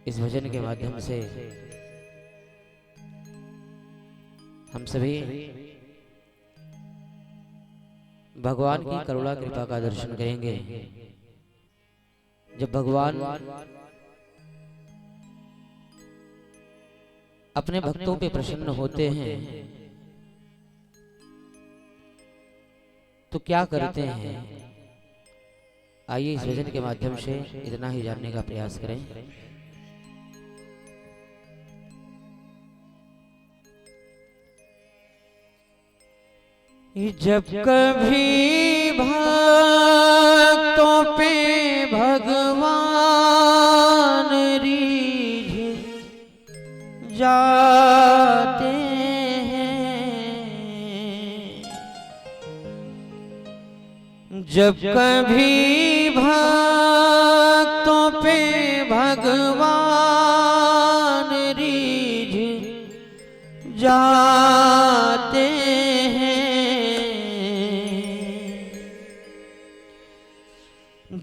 इस भजन के माध्यम से हम सभी भगवान की करुणा कृपा का दर्शन करेंगे। जब भगवान अपने भक्तों पे प्रसन्न होते हैं तो क्या करते हैं, आइए इस भजन के माध्यम से इतना ही जानने का प्रयास करें। जब कभी भक्तों पे भगवान रीझ जाते हैं, जब कभी भक्तों पे भगवान रीझ जाते हैं,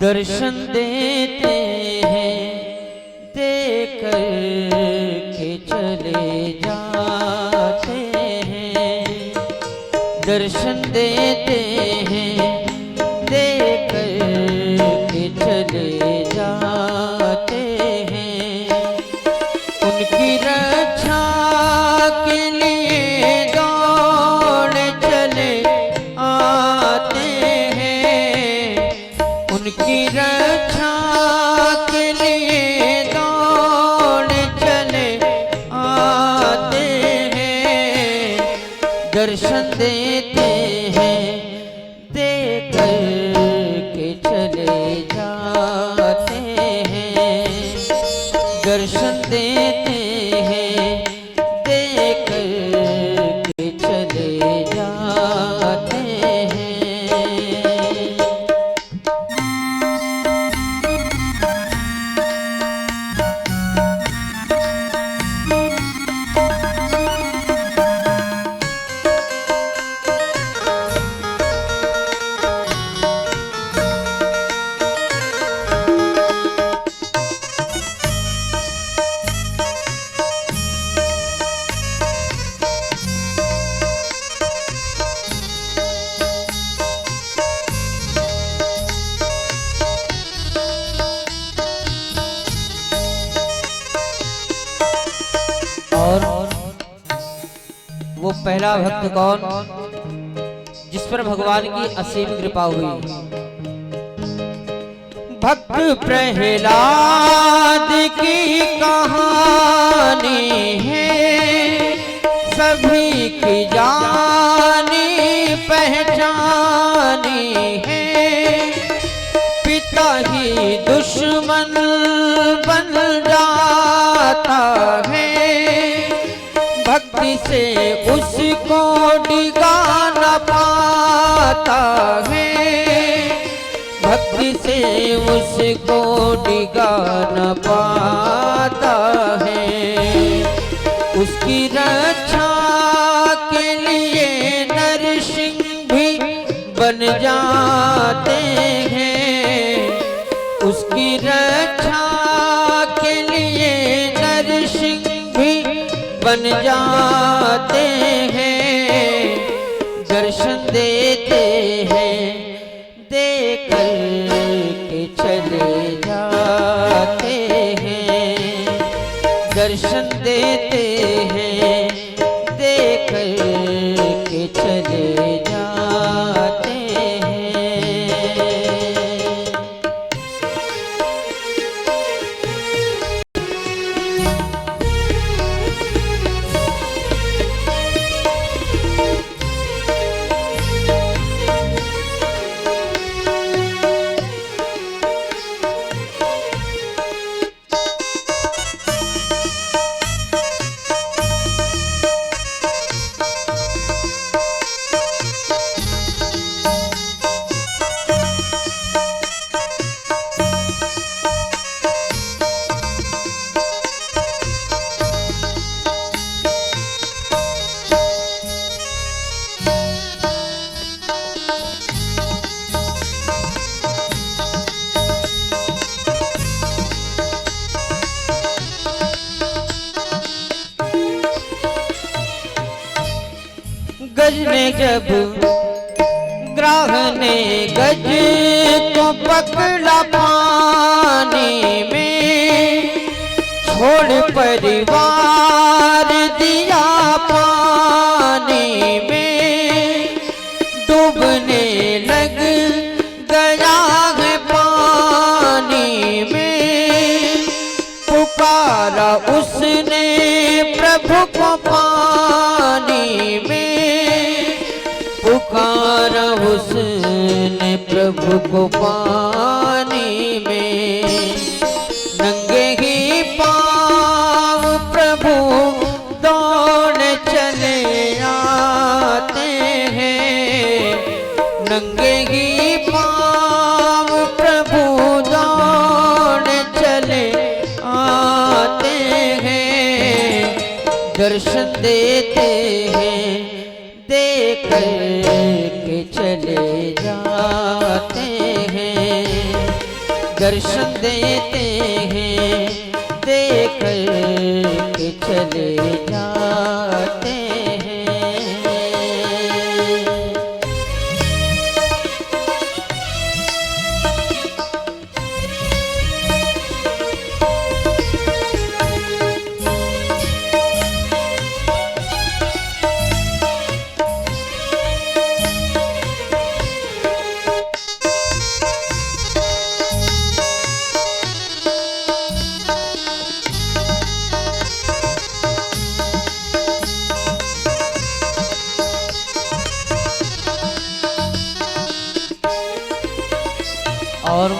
दर्शन देते हैं, देकर के चले जाते हैं, दर्शन देते हैं, देकर के चले जाते हैं। उनकी रक्षा के लिए दौड़ चले आते हैं, उनकी रक्षा के लिए दौड़ चले आते हैं, दर्शन देते हैं, देकर के चले जाते हैं, दर्शन देते हैं, देकर के चले जाते हैं। और वो पहला भक्त कौन, जिस पर भगवान की असीम कृपा हुई? भक्त प्रहलाद की कहानी है, सभी की जानी पहचानी है, पिता ही दुश्मन बन जाता है, भक्ति से उसको डिगा न पाता है, भक्ति से उसको डिगा न पाता है, उसकी रक्षा के लिए नरसिंह भी बन जाते हैं, उसकी रक्षा के लिए नरसिंह भी बन जाते हैं, दर्शन देते हैं, देकर के चले जाते हैं, दर्शन देते हैं, देकर के चले जाते हैं। गज ने जब ग्राह ने गज को पकड़ा पानी में, छोड़ परिवार दिया पानी में, डूबने लग गया है पानी में। पुकारा उसने प्रभु को पानी में, पुकारा उसने प्रभु को पानी में। नंगे ही पाँव प्रभु दौड़ चले आते हैं, नंगे ही पाँव प्रभु दौड़ चले आते हैं। दर्शन देते हैं, देख के चले जाते हैं। दर्शन देते हैं, देख के चले जाते हैं। और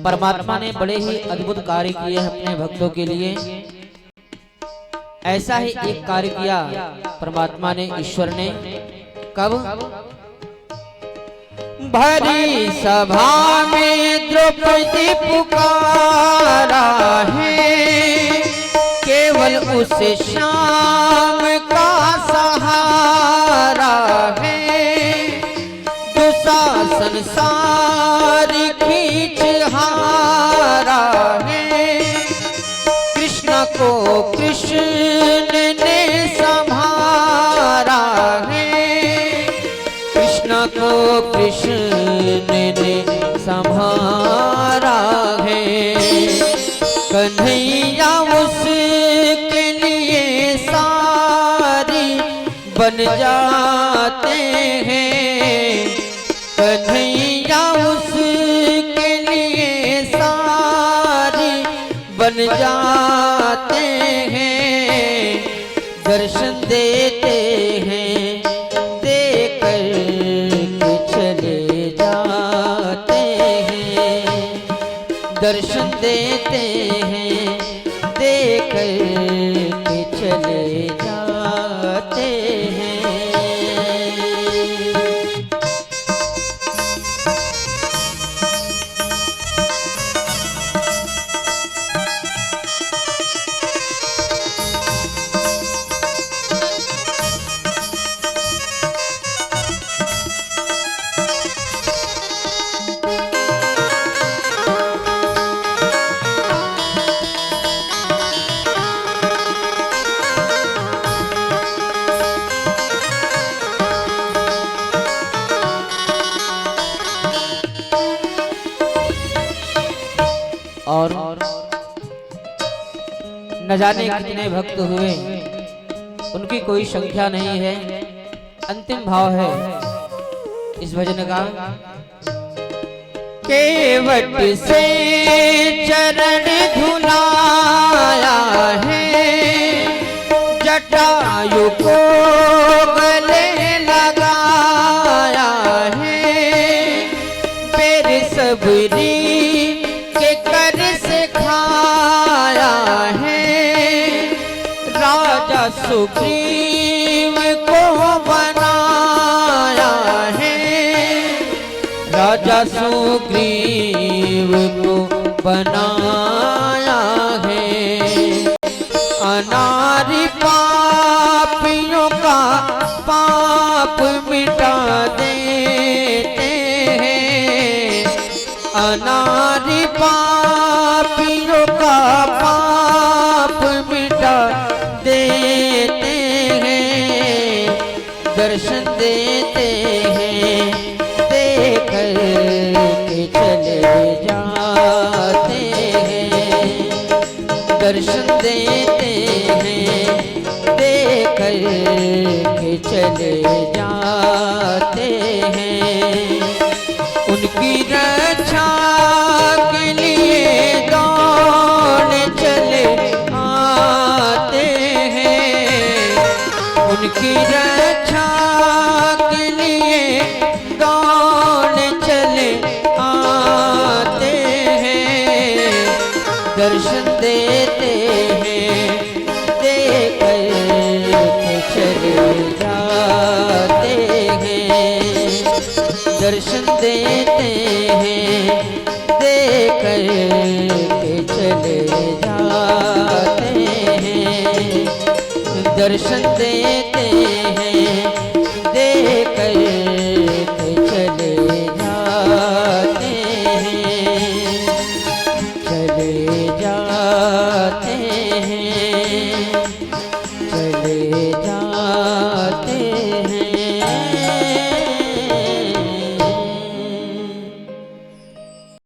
परमात्मा ने बड़े ही अद्भुत कार्य किए अपने भक्तों के लिए। ऐसा ही एक कार्य किया परमात्मा ने, ईश्वर ने। कब? भरी सभा में द्रौपदी पुकारा है, केवल उस श्याम का सहारा है। दुशासन सारी खींच हारा है, कृष्ण को कृष्ण ने संभारा है, कृष्ण को कृष्ण ने संभारा है। कन्हैया उसके लिए सारी बन जाते हैं, कन्हैया उसके लिए सारी बन जाते हैं। दर्शन देते हैं, देख के चले जाते हैं। दर्शन देते हैं, देख के चले जाते हैं। और न जाने कितने भक्त हुए, उनकी कोई संख्या नहीं है। अंतिम भाव है इस भजन का। केवट से चरण धुलाया है, जटायु को गले लगाया है। पैर सबरी के कर से खाया है, राजा सुग्रीव को बनाया है, राजा सुग्रीव को बनाया है। अनारी पापियों का पाप मिटा देते हैं, अनारी पापियों का पाप मिटा देते हैं। चले जाते हैं, दर्शन देते हैं, दे कर के चले जाते हैं। उनकी रक्षा के लिए दौड़ चले आते हैं, उनकी रक्षा के लिए दौड़ चले आते हैं, दर्शन देते हैं, दे कर चले जाते हैं, दर्शन देते हैं, दे कर चले जाते हैं, दर्शन देते हैं, दे कर चले जाते हैं, चले जाते हैं, चले जा